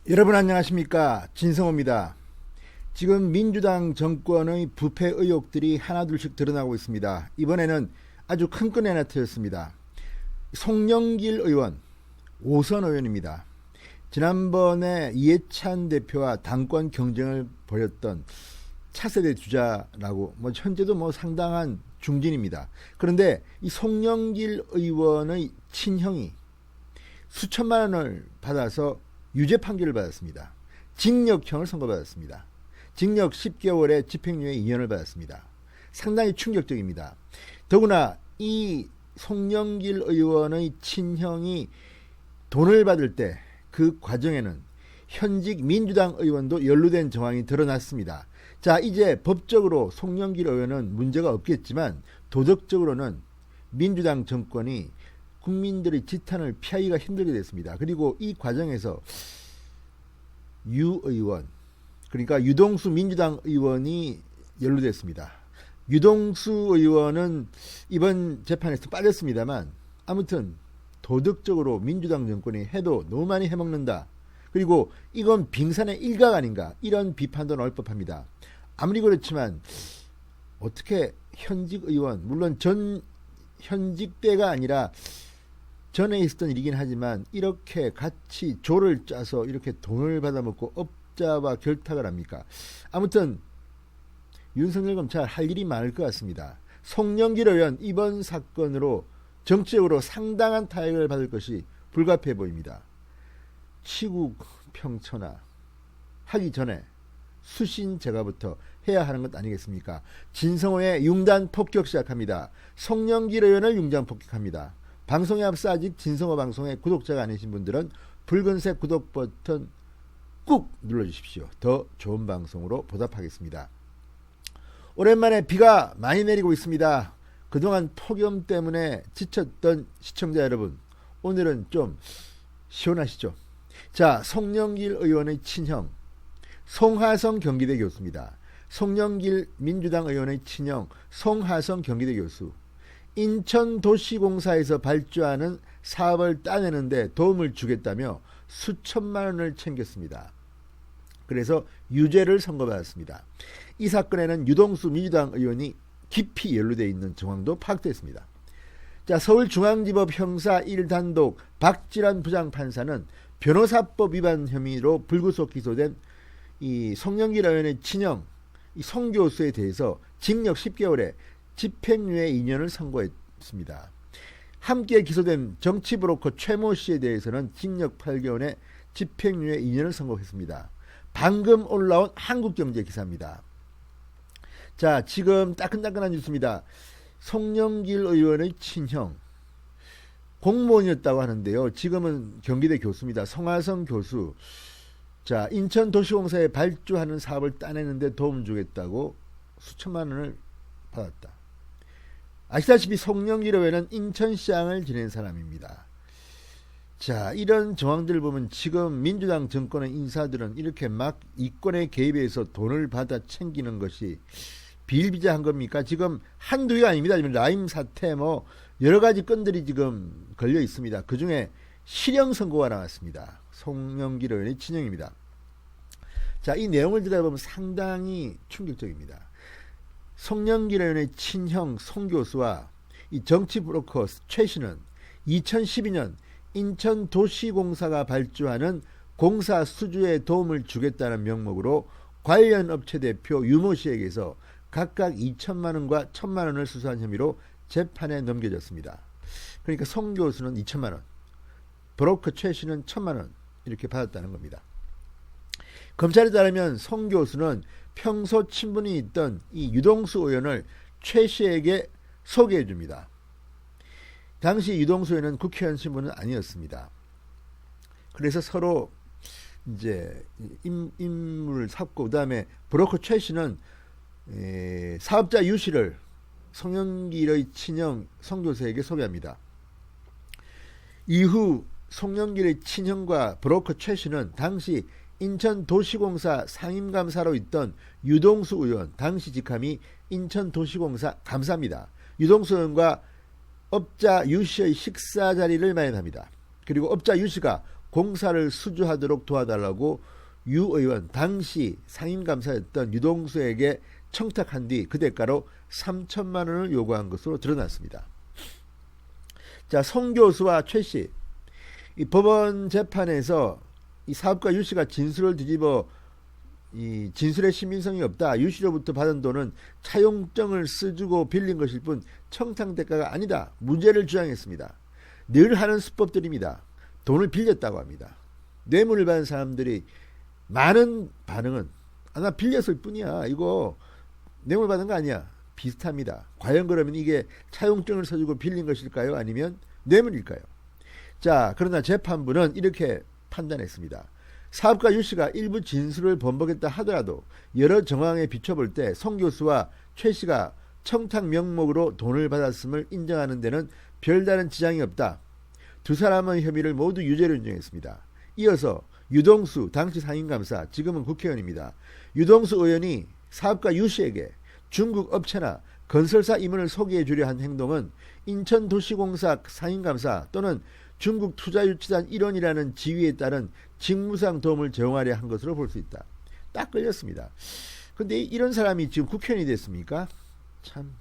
여러분 안녕하십니까, 진성호입니다. 지금 민주당 정권의 부패 의혹들이 하나둘씩 드러나고 있습니다. 이번에는 아주 큰 건이 하나 터졌습니다. 송영길 의원, 5선 의원입니다. 지난번에 이해찬 대표와 당권 경쟁을 벌였던 차세대 주자라고, 현재도 상당한 중진입니다. 그런데 이 송영길 의원의 친형이 수천만 원을 받아서 유죄 판결을 받았습니다. 징역형을 선고받았습니다. 징역 10개월에 집행유예 2년을 받았습니다. 상당히 충격적입니다. 더구나 이 송영길 의원의 친형이 돈을 받을 때 그 과정에는 현직 민주당 의원도 연루된 정황이 드러났습니다. 자, 이제 법적으로 송영길 의원은 문제가 없겠지만 도덕적으로는 민주당 정권이 국민들의 지탄을 피하기가 힘들게 됐습니다. 그리고 이 과정에서 유 의원, 그러니까 유동수 민주당 의원이 연루됐습니다. 유동수 의원은 이번 재판에서 빠졌습니다만, 아무튼 도덕적으로 민주당 정권이 해도 너무 많이 해먹는다. 그리고 이건 빙산의 일각 아닌가, 이런 비판도 나올 법합니다. 아무리 그렇지만 어떻게 현직 의원, 물론 전 현직 때가 아니라 전에 있었던 일이긴 하지만 이렇게 같이 조를 짜서 이렇게 돈을 받아먹고 업자와 결탁을 합니까? 아무튼 윤석열 검찰 할 일이 많을 것 같습니다. 송영길 의원 이번 사건으로 정치적으로 상당한 타격을 받을 것이 불가피해 보입니다. 치국 평천하 하기 전에 수신 제가부터 해야 하는 것 아니겠습니까? 진성호의 융단 폭격 시작합니다. 송영길 의원을 융단 폭격합니다. 방송에 앞서 아직 진성호 방송의 구독자가 아니신 분들은 붉은색 구독 버튼 꾹 눌러주십시오. 더 좋은 방송으로 보답하겠습니다. 오랜만에 비가 많이 내리고 있습니다. 그동안 폭염 때문에 지쳤던 시청자 여러분, 오늘은 좀 시원하시죠? 자, 송영길 의원의 친형 송하성 경기대 교수입니다. 송영길 민주당 의원의 친형 송하성 경기대 교수, 인천도시공사에서 발주하는 사업을 따내는데 도움을 주겠다며 수천만 원을 챙겼습니다. 그래서 유죄를 선고받았습니다. 이 사건에는 유동수 민주당 의원이 깊이 연루되어 있는 정황도 파악됐습니다. 자, 서울중앙지법 형사 1단독 박지란 부장판사는 변호사법 위반 혐의로 불구속 기소된 이 송영길 의원의 친형 이 송 교수에 대해서 징역 10개월에 집행유예 2년을 선고했습니다. 함께 기소된 정치브로커 최모 씨에 대해서는 징역 8개월에 집행유예 2년을 선고했습니다. 방금 올라온 한국경제 기사입니다. 자, 지금 따끈따끈한 뉴스입니다. 송영길 의원의 친형 공무원이었다고 하는데요. 지금은 경기대 교수입니다. 송하성 교수. 자, 인천도시공사에 발주하는 사업을 따내는데 도움 주겠다고 수천만 원을 받았다. 아시다시피 송영길 의원은 인천시장을 지낸 사람입니다. 자, 이런 정황들을 보면 지금 민주당 정권의 인사들은 이렇게 막 이권에 개입해서 돈을 받아 챙기는 것이 비일비재한 겁니까? 지금 한두 개가 아닙니다. 지금 라임 사태 여러 가지 건들이 지금 걸려 있습니다. 그 중에 실형 선고가 나왔습니다. 송영길 의원의 친형입니다. 자, 이 내용을 들여다보면 상당히 충격적입니다. 송영길 의원의 친형 송 교수와 이 정치 브로커 최 씨는 2012년 인천도시공사가 발주하는 공사 수주에 도움을 주겠다는 명목으로 관련 업체 대표 유모 씨에게서 각각 2천만 원과 1천만 원을 수수한 혐의로 재판에 넘겨졌습니다. 그러니까 송 교수는 2천만 원, 브로커 최 씨는 1천만 원 이렇게 받았다는 겁니다. 검찰에 따르면 송 교수는 평소 친분이 있던 이 유동수 의원을 최 씨에게 소개해 줍니다. 당시 유동수 의원은 국회의원 신분은 아니었습니다. 그래서 서로 이제 인물을 샀고, 그 다음에 브로커 최 씨는 사업자 유 씨를 송영길의 친형 송 교수에게 소개합니다. 이후 송영길의 친형과 브로커 최 씨는 당시 인천도시공사 상임감사로 있던 유동수 의원, 당시 직함이 인천도시공사 감사입니다. 유동수 의원과 업자 유 씨의 식사 자리를 마련합니다. 그리고 업자 유 씨가 공사를 수주하도록 도와달라고 유 의원, 당시 상임감사였던 유동수에게 청탁한 뒤 그 대가로 3천만 원을 요구한 것으로 드러났습니다. 자, 송 교수와 최 씨, 이 법원 재판에서 이 사업가 유 씨가 진술을 뒤집어 이 진술의 신빙성이 없다. 유 씨로부터 받은 돈은 차용증을 써주고 빌린 것일 뿐 청탁 대가가 아니다. 무죄를 주장했습니다. 늘 하는 수법들입니다. 돈을 빌렸다고 합니다. 뇌물을 받은 사람들이 많은 반응은 나 빌렸을 뿐이야. 이거 뇌물 받은 거 아니야. 비슷합니다. 과연 그러면 이게 차용증을 써주고 빌린 것일까요? 아니면 뇌물일까요? 자, 그러나 재판부는 이렇게 판단했습니다. 사업가 유 씨가 일부 진술을 번복했다 하더라도 여러 정황에 비춰볼 때 송 교수와 최 씨가 청탁 명목으로 돈을 받았음을 인정하는 데는 별다른 지장이 없다. 두 사람의 혐의를 모두 유죄로 인정했습니다. 이어서 유동수 당시 상임감사, 지금은 국회의원입니다. 유동수 의원이 사업가 유 씨에게 중국 업체나 건설사 임원을 소개해 주려 한 행동은 인천도시공사 상임감사 또는 중국 투자유치단 일원이라는 지위에 따른 직무상 도움을 제공하려 한 것으로 볼 수 있다. 딱 걸렸습니다. 근데 이런 사람이 지금 국회의원이 됐습니까? 참.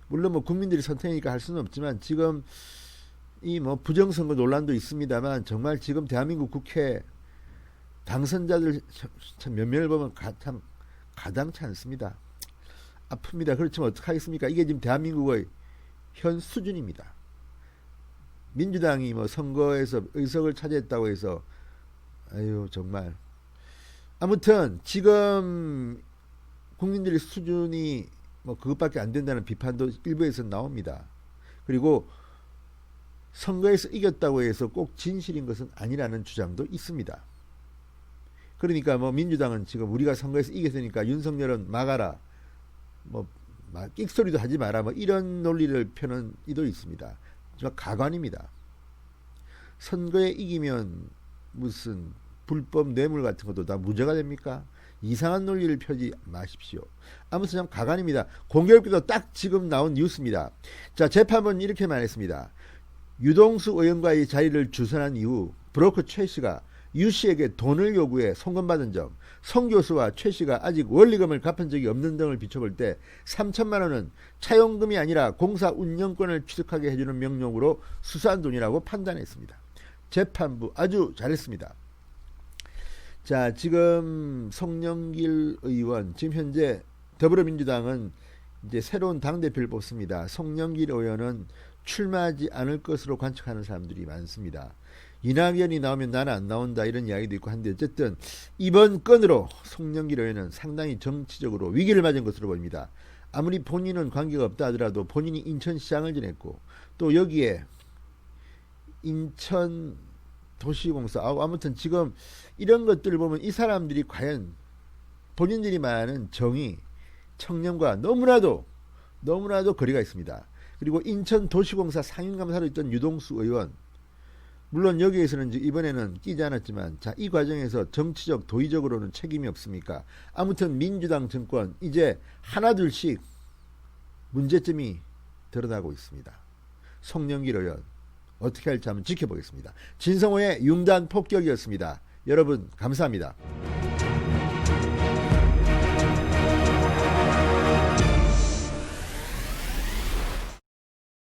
물론 뭐 국민들이 선택이니까 할 수는 없지만 지금 이 뭐 부정선거 논란도 있습니다만 정말 지금 대한민국 국회 당선자들 참 면면을 보면 참 가당치 않습니다. 아픕니다. 그렇지만 어떡하겠습니까? 이게 지금 대한민국의 현 수준입니다. 민주당이 뭐 선거에서 의석을 차지했다고 해서 아유 정말 아무튼 지금 국민들의 수준이 뭐 그것밖에 안 된다는 비판도 일부에서 나옵니다. 그리고 선거에서 이겼다고 해서 꼭 진실인 것은 아니라는 주장도 있습니다. 그러니까 뭐 민주당은 지금 우리가 선거에서 이겼으니까 윤석열은 막아라, 뭐 끽소리도 하지 마라, 뭐 이런 논리를 펴는 이도 있습니다. 정말 가관입니다. 선거에 이기면 무슨 불법 뇌물 같은 것도 다 무죄가 됩니까? 이상한 논리를 펴지 마십시오. 아무튼 참 가관입니다. 공교롭게도 딱 지금 나온 뉴스입니다. 자, 재판부는 이렇게 말했습니다. 유동수 의원과의 자리를 주선한 이후 브로커 최 씨가 유 씨에게 돈을 요구해 송금받은 점, 송 교수와 최 씨가 아직 원리금을 갚은 적이 없는 등을 비춰볼 때 3천만 원은 차용금이 아니라 공사 운영권을 취득하게 해주는 명목으로 수수한 돈이라고 판단했습니다. 재판부 아주 잘했습니다. 자, 지금 송영길 의원, 지금 현재 더불어민주당은 이제 새로운 당대표를 뽑습니다. 송영길 의원은 출마하지 않을 것으로 관측하는 사람들이 많습니다. 이낙연이 나오면 나는 안 나온다 이런 이야기도 있고 한데 어쨌든 이번 건으로 송영길 의원은 상당히 정치적으로 위기를 맞은 것으로 보입니다. 아무리 본인은 관계가 없다 하더라도 본인이 인천시장을 지냈고 또 여기에 인천도시공사 아무튼 지금 이런 것들을 보면 이 사람들이 과연 본인들이 말하는 정의, 청렴과 너무나도 거리가 있습니다. 그리고 인천도시공사 상임감사로 있던 유동수 의원, 물론 여기에서는 이번에는 끼지 않았지만 자, 이 과정에서 정치적 도의적으로는 책임이 없습니까? 아무튼 민주당 정권 이제 하나둘씩 문제점이 드러나고 있습니다. 송영길 의원 어떻게 할지 한번 지켜보겠습니다. 진성호의 융단 폭격이었습니다. 여러분 감사합니다.